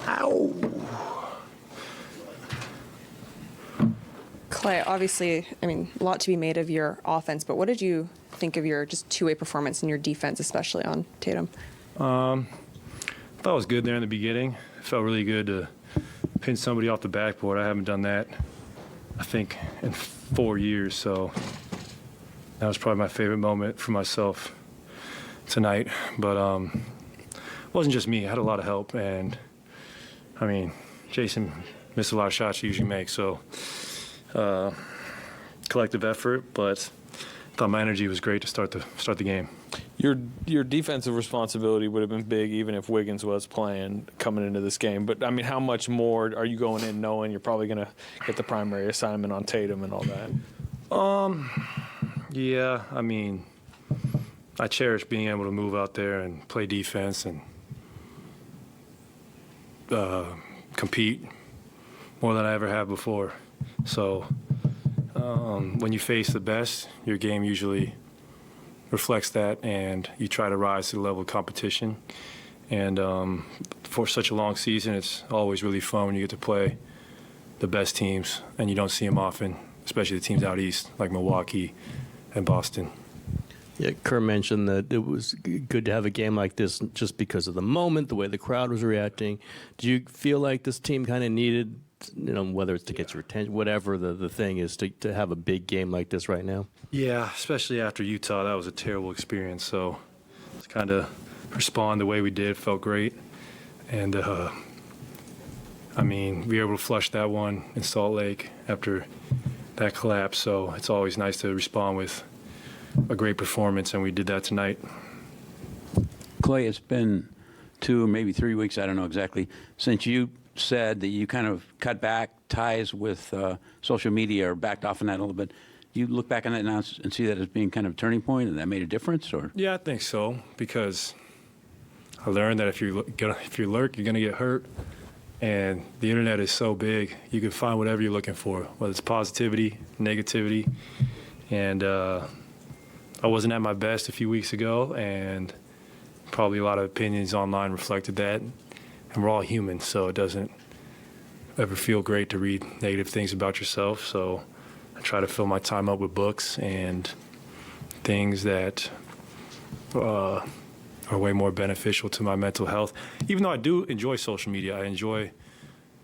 Ow. Klay, obviously, I mean, a lot to be made of your offense, but what did you think of your just two-way performance and your defense, especially on Tatum? I thought it was good there in the beginning. It felt really good to pin somebody off the backboard. I haven't done that, I think, in 4 years, so that was probably my favorite moment for myself tonight. But it wasn't just me. I had a lot of help, and, I mean, Jason missed a lot of shots he usually makes, so collective effort, but I thought my energy was great to start the game. Your defensive responsibility would have been big even if Wiggins was playing coming into this game. But, I mean, how much more are you going in knowing you're probably going to get the primary assignment on Tatum and all that? Yeah, I mean, I cherish being able to move out there and play defense and compete more than I ever have before. So when you face the best, your game usually reflects that, and you try to rise to the level of competition. And for such a long season, it's always really fun when you get to play the best teams, and you don't see them often, especially the teams out east like Milwaukee and Boston. Yeah, Kerr mentioned that it was good to have a game like this just because of the moment, the way the crowd was reacting. Do you feel like this team kind of needed, whether it's to get your attention, whatever the thing is, to have a big game like this right now? Yeah, especially after Utah. That was a terrible experience. So to kind of respond the way we did felt great. And, I mean, we were able to flush that one in Salt Lake after that collapse. So it's always nice to respond with a great performance, and we did that tonight. Klay, it's been 2 or maybe 3 weeks, I don't know exactly, since you said that you kind of cut back ties with social media or backed off on that a little bit. You look back on that now and see that as being kind of a turning point, and that made a difference, or? Yeah, I think so, because I learned that if you lurk, you're gonna get hurt, and the internet is so big, you can find whatever you're looking for, whether it's positivity, negativity, and I wasn't at my best a few weeks ago, and probably a lot of opinions online reflected that. And we're all human, so it doesn't ever feel great to read negative things about yourself. So I try to fill my time up with books and things that are way more beneficial to my mental health. Even though I do enjoy social media, I enjoy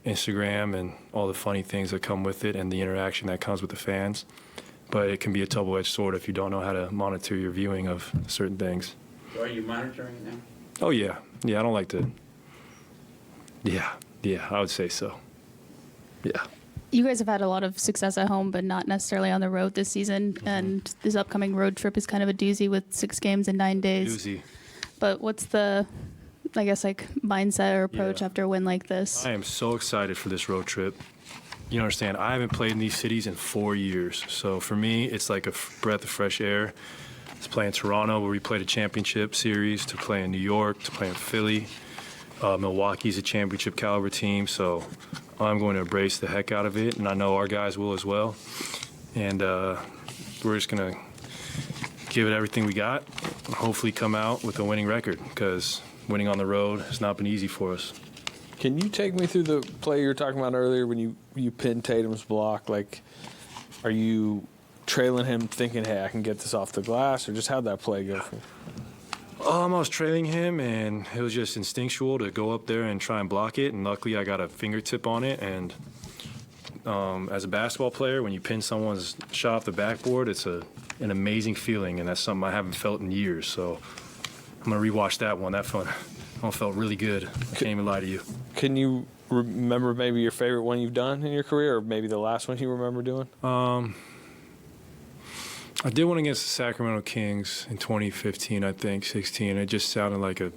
Instagram and all the funny things that come with it and the interaction that comes with the fans. But it can be a double-edged sword if you don't know how to monitor your viewing of certain things. So are you monitoring it now? Oh, yeah. Yeah, I don't like to. Yeah, I would say so. Yeah. You guys have had a lot of success at home, but not necessarily on the road this season. Mm-hmm. And this upcoming road trip is kind of a doozy with 6 games in 9 days. Doozy. But what's the, I guess, like mindset or approach after a win like this? I am so excited for this road trip. You understand, I haven't played in these cities in 4 years. So for me, it's like a breath of fresh air. It's playing Toronto, where we played a championship series, to play in New York, to play in Philly. Milwaukee's a championship caliber team, so I'm going to embrace the heck out of it, and I know our guys will as well. And we're just going to give it everything we got, and hopefully come out with a winning record, because winning on the road has not been easy for us. Can you take me through the play you were talking about earlier when you pinned Tatum's block? Like, are you trailing him thinking, hey, I can get this off the glass, or just how'd that play go for you? I was trailing him, and it was just instinctual to go up there and try and block it, and luckily I got a fingertip on it. And as a basketball player, when you pin someone's shot off the backboard, it's an amazing feeling, and that's something I haven't felt in years. So I'm going to rewatch that one. That one felt really good. I can't even lie to you. Can you remember maybe your favorite one you've done in your career, or maybe the last one you remember doing? I did one against the Sacramento Kings in 2015, I think, 16. It just sounded like a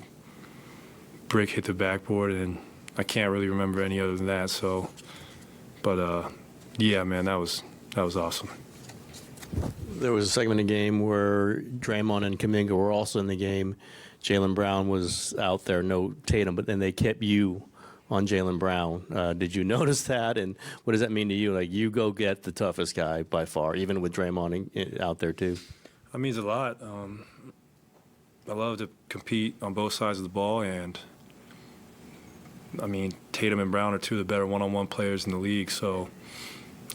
brick hit the backboard, and I can't really remember any other than that. So, but yeah, man, that was awesome. There was a segment of the game where Draymond and Kuminga were also in the game. Jaylen Brown was out there, no Tatum, but then they kept you on Jaylen Brown. Did you notice that, and what does that mean to you? Like, you go get the toughest guy by far, even with Draymond out there too. That means a lot. I love to compete on both sides of the ball, and I mean, Tatum and Brown are two of the better one-on-one players in the league, so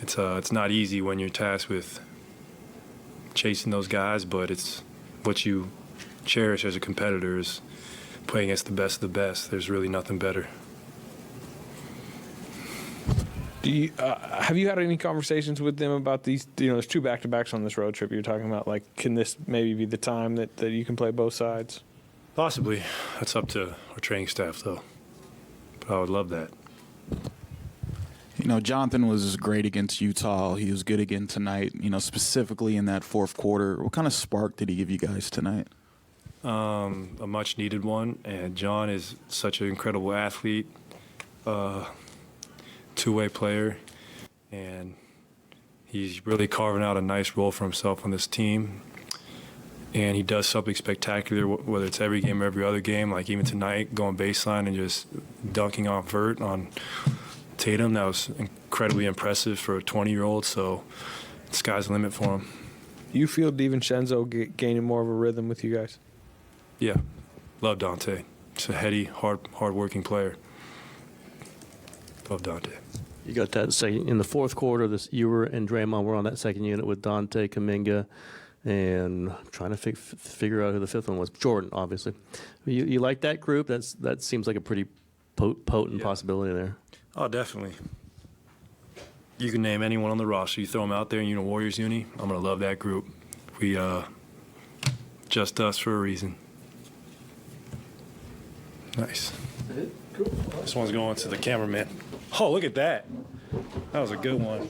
it's not easy when you're tasked with chasing those guys, but it's what you cherish as a competitor is playing against the best of the best. There's really nothing better. Have you had any conversations with them about these? There's 2 back-to-backs on this road trip you're talking about. Like, can this maybe be the time that you can play both sides? Possibly. That's up to our training staff, though. But I would love that. Jonathan was great against Utah. He was good again tonight, specifically in that fourth quarter. What kind of spark did he give you guys tonight? A much-needed one, and John is such an incredible athlete, two-way player, and he's really carving out a nice role for himself on this team. And he does something spectacular, whether it's every game or every other game, like even tonight, going baseline and just dunking off vert on Tatum. That was incredibly impressive for a 20-year-old, so the sky's the limit for him. You feel DiVincenzo gaining more of a rhythm with you guys? Yeah, love Dante. He's a heady, hard-working player. Love Dante. You got that second in the fourth quarter. You were and Draymond were on that second unit with Dante, Kuminga, and trying to figure out who the fifth one was. Jordan, obviously. You like that group? That seems like a pretty potent possibility there. Oh, definitely. You can name anyone on the roster. You throw them out there in Warriors uni, I'm going to love that group. We just us for a reason. Nice. Cool. This one's going to the cameraman. Oh, look at that. That was a good one.